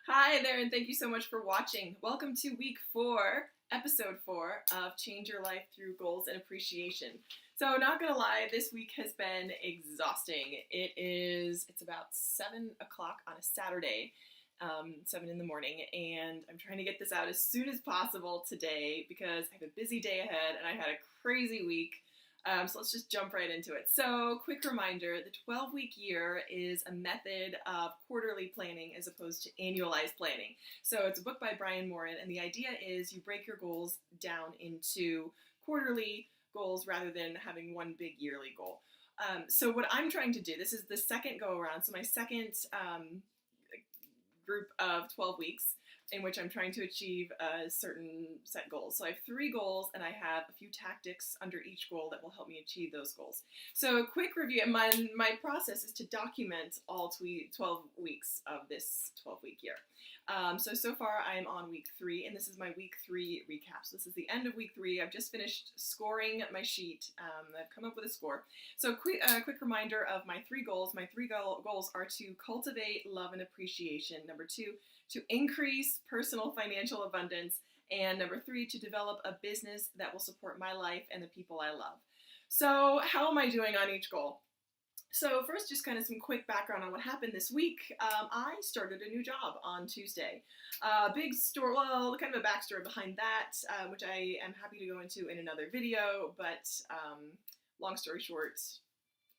Hi there, and thank you so much for watching. Welcome to week 4, episode 4 of Change Your Life Through Goals and Appreciation. So, not gonna lie, this week has been exhausting. It's about 7 o'clock on a Saturday, 7 in the morning, and I'm trying to get this out as soon as possible today because I have a busy day ahead and I had a crazy week. So let's just jump right into it. So, quick reminder, the 12-week year is a method of quarterly planning as opposed to annualized planning. So it's a book by Brian Moran, and the idea is you break your goals down into quarterly goals rather than having one big yearly goal. So what I'm trying to do, this is the second go around, so my second group of 12 weeks in which I'm trying to achieve a certain set goals. So I have 3 goals and I have a few tactics under each goal that will help me achieve those goals. So a quick review, my process is to document all 12 weeks of this 12-week year. So far I'm on week 3 and this is my week 3 recap. So this is the end of week 3. I've just finished scoring my sheet. I've come up with a score. So quick reminder of my 3 goals. My 3 goals are to cultivate love and appreciation. Number 2, to increase personal financial abundance, and number 3, to develop a business that will support my life and the people I love. So how am I doing on each goal? So first, just kind of some quick background on what happened this week. I started a new job on Tuesday. Big story, well, kind of a backstory behind that, which I am happy to go into in another video, but long story short,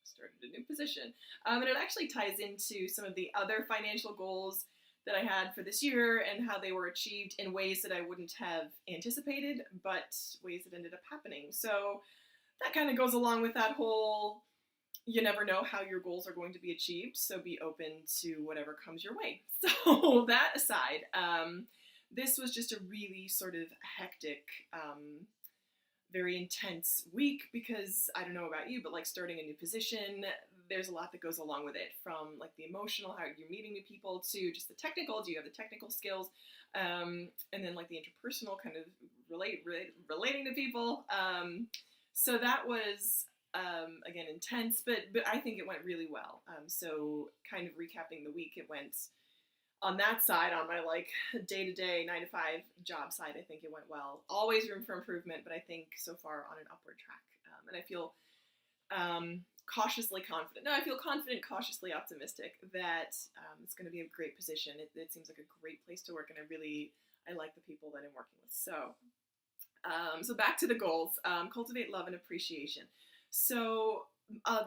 started a new position. And it actually ties into some of the other financial goals that I had for this year and how they were achieved in ways that I wouldn't have anticipated, but ways that ended up happening. So that kind of goes along with that whole, you never know how your goals are going to be achieved, so be open to whatever comes your way. So that aside, this was just a really sort of hectic, very intense week because I don't know about you, but like starting a new position, there's a lot that goes along with it, from like the emotional, how you're meeting new people, to just the technical, do you have the technical skills, and then like the interpersonal kind of relating to people. So that was, again, intense, but I think it went really well. So kind of recapping the week, it went on that side, on my like day-to-day 9-to-5 job side, I think it went well. Always room for improvement, but I think so far on an upward track. And I feel cautiously confident. No, I feel confident, cautiously optimistic that it's going to be a great position. It seems like a great place to work, and I like the people that I'm working with. So back to the goals. Cultivate love and appreciation. So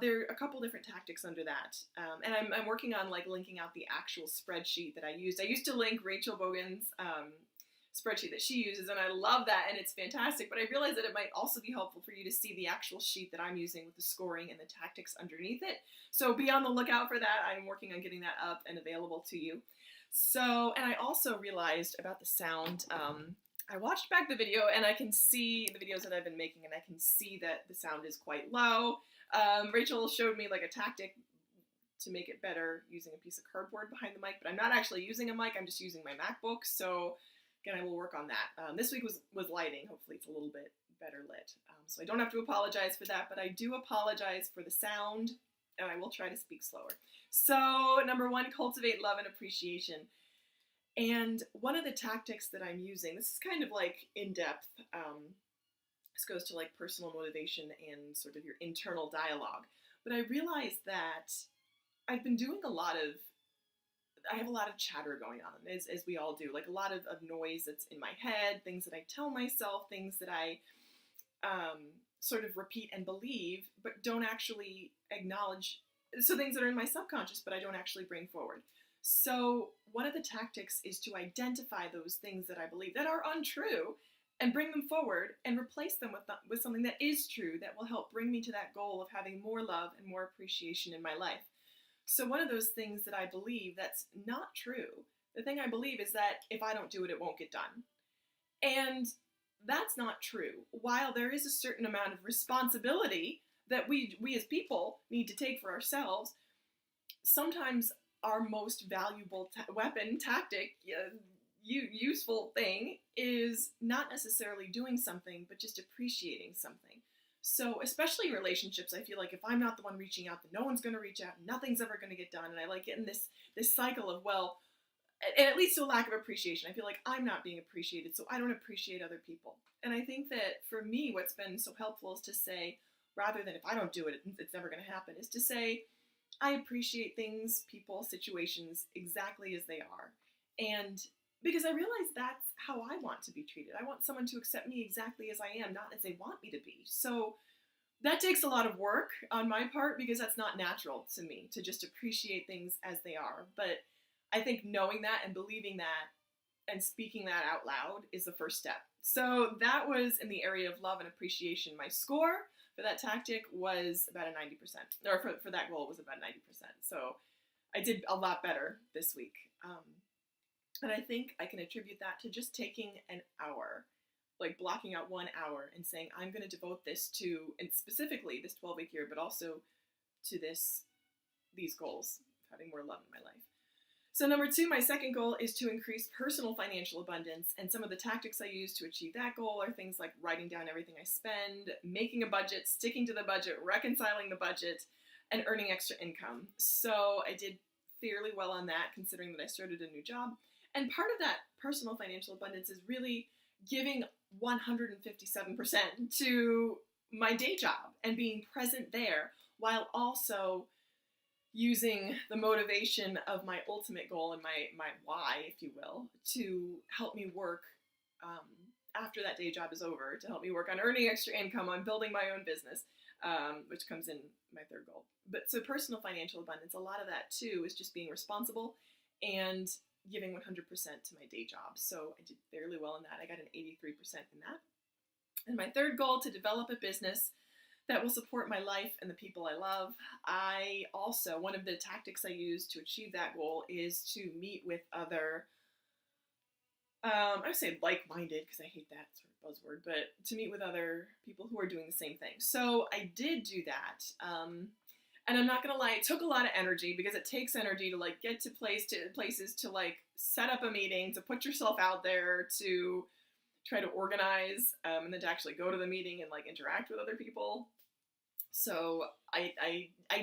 there are a couple different tactics under that, and I'm working on like linking out the actual spreadsheet that I used. I used to link Rachel Bogan's spreadsheet that she uses, and I love that, and it's fantastic, but I realized that it might also be helpful for you to see the actual sheet that I'm using with the scoring and the tactics underneath it. So be on the lookout for that. I'm working on getting that up and available to you. So, and I also realized about the sound. I watched back the video and I can see the videos that I've been making, and I can see that the sound is quite low. Rachel showed me like a tactic to make it better using a piece of cardboard behind the mic, but I'm not actually using a mic, I'm just using my MacBook. So again, I will work on that. This week was lighting. Hopefully it's a little bit better lit. So I don't have to apologize for that, but I do apologize for the sound, and I will try to speak slower. So number 1, cultivate love and appreciation. And one of the tactics that I'm using, this is kind of like in-depth, this goes to like personal motivation and sort of your internal dialogue, but I realized that I've been doing I have a lot of chatter going on, as we all do, like a lot of noise that's in my head, things that I tell myself, things that I sort of repeat and believe, but don't actually acknowledge, so things that are in my subconscious, but I don't actually bring forward. So one of the tactics is to identify those things that I believe that are untrue and bring them forward and replace them with something that is true, that will help bring me to that goal of having more love and more appreciation in my life. So one of those things that I believe that's not true, the thing I believe is that if I don't do it, it won't get done. And that's not true. While there is a certain amount of responsibility that we as people need to take for ourselves, sometimes our most valuable weapon, tactic, useful thing is not necessarily doing something, but just appreciating something. So especially in relationships, I feel like if I'm not the one reaching out, then no one's going to reach out, nothing's ever going to get done. And I like getting this cycle of, well, and it leads to a lack of appreciation. I feel like I'm not being appreciated, so I don't appreciate other people. And I think that for me, what's been so helpful is to say, rather than if I don't do it, it's never going to happen, is to say, I appreciate things, people, situations exactly as they are. And because I realize that's how I want to be treated. I want someone to accept me exactly as I am, not as they want me to be. So that takes a lot of work on my part because that's not natural to me to just appreciate things as they are. But I think knowing that and believing that and speaking that out loud is the first step. So that was in the area of love and appreciation. My score for that tactic was about a 90%, or for that goal was about 90%. So I did a lot better this week. And I think I can attribute that to just taking an hour, like blocking out 1 hour and saying, I'm going to devote this to, and specifically this 12-week year, but also to these goals, having more love in my life. So number 2, my second goal is to increase personal financial abundance. And some of the tactics I use to achieve that goal are things like writing down everything I spend, making a budget, sticking to the budget, reconciling the budget, and earning extra income. So I did fairly well on that, considering that I started a new job. And part of that personal financial abundance is really giving 157% to my day job and being present there, while also using the motivation of my ultimate goal and my why, if you will, to help me work after that day job is over, to help me work on earning extra income, on building my own business, which comes in my third goal. But so personal financial abundance, a lot of that too is just being responsible and giving 100% to my day job. So I did fairly well in that. I got an 83% in that. And my third goal, to develop a business that will support my life and the people I love. I also, one of the tactics I use to achieve that goal is to meet with other, I would say like-minded, because I hate that sort of buzzword, but to meet with other people who are doing the same thing. So I did do that. And I'm not gonna lie, it took a lot of energy, because it takes energy to like get to places to like set up a meeting, to put yourself out there, to try to organize, and then to actually go to the meeting and like interact with other people. So I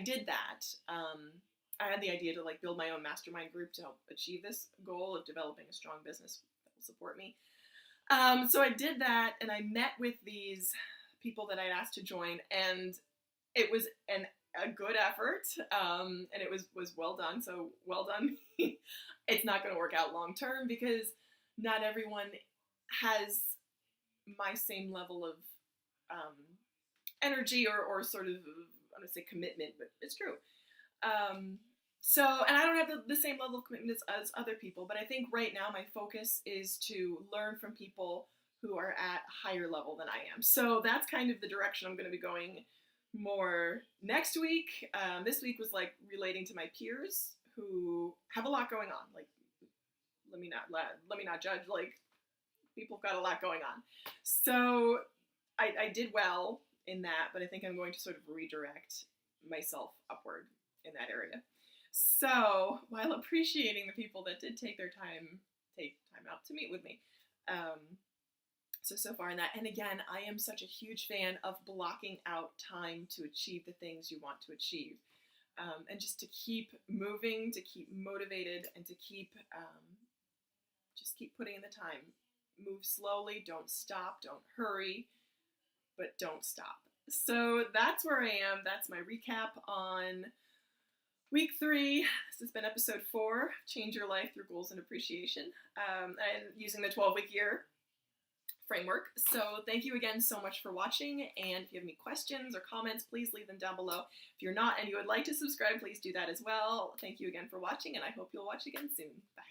did that. I had the idea to like build my own mastermind group to help achieve this goal of developing a strong business that will support me. So I did that, and I met with these people that I'd asked to join, and it was a good effort, and it was well done. So well done. It's not going to work out long term, because not everyone has my same level of energy or sort of, I don't say commitment, but it's true. So, and I don't have the same level of commitment as other people, but I think right now my focus is to learn from people who are at a higher level than I am. So that's kind of the direction I'm going to be going more next week. This week was like relating to my peers who have a lot going on. Like, let me not judge. Like, people have got a lot going on. So I did well in that, but I think I'm going to sort of redirect myself upward in that area. So while appreciating the people that did take time out to meet with me, so far in that. And again, I am such a huge fan of blocking out time to achieve the things you want to achieve, and just to keep moving, to keep motivated, and to keep just keep putting in the time. Move slowly, don't stop, don't hurry, but don't stop. So that's where I am. That's my recap on week 3. This has been episode 4, Change Your Life Through Goals and Appreciation, and using the 12-week year framework. So thank you again so much for watching, and if you have any questions or comments, please leave them down below. If you're not and you would like to subscribe, please do that as well. Thank you again for watching, and I hope you'll watch again soon. Bye.